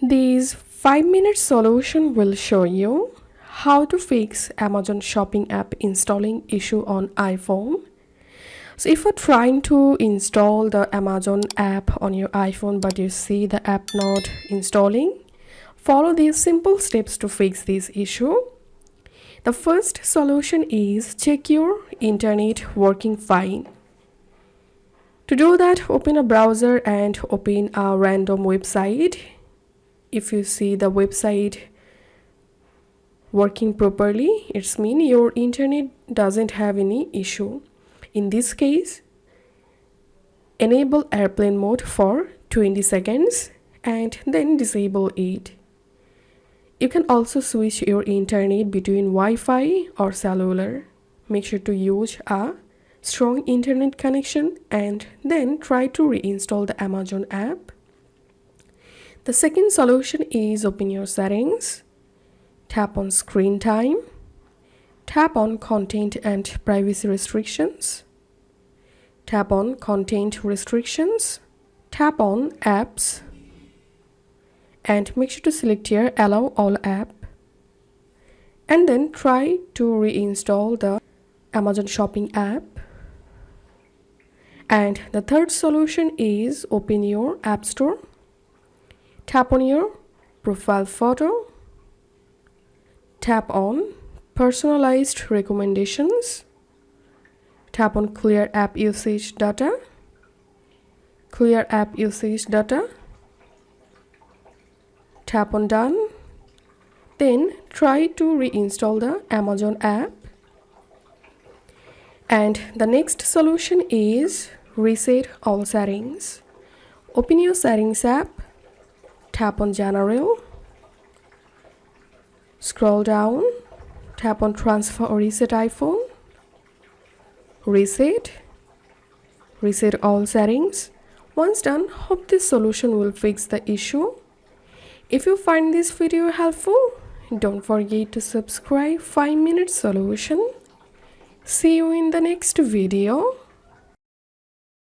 This 5-minute solution will show you how to fix Amazon shopping app installing issue on iPhone. So if you're trying to install the Amazon app on your iPhone but you see the app not installing, follow these simple steps to fix this issue. The first solution is check your internet working fine. To do that, open a browser and open a random website. If you see the website working properly, it means your internet doesn't have any issue. In this case, enable airplane mode for 20 seconds and then disable it. You can also switch your internet between Wi-Fi or cellular. Make sure to use a strong internet connection and then try to reinstall the Amazon app. The second solution is open your settings, tap on screen time, tap on content and privacy restrictions, tap on content restrictions, tap on apps, and make sure to select here allow all app, and then try to reinstall the Amazon shopping app. And the third solution is open your app store, tap on your profile photo, tap on personalized recommendations, tap on clear app usage data, tap on done, then try to reinstall the Amazon app. And the next solution is reset all settings. Open your settings app, tap on general, scroll down, tap on transfer or reset iPhone, reset all settings. Once done, hope this solution will fix the issue. If you find this video helpful, don't forget to subscribe 5-minute solution. See you in the next video.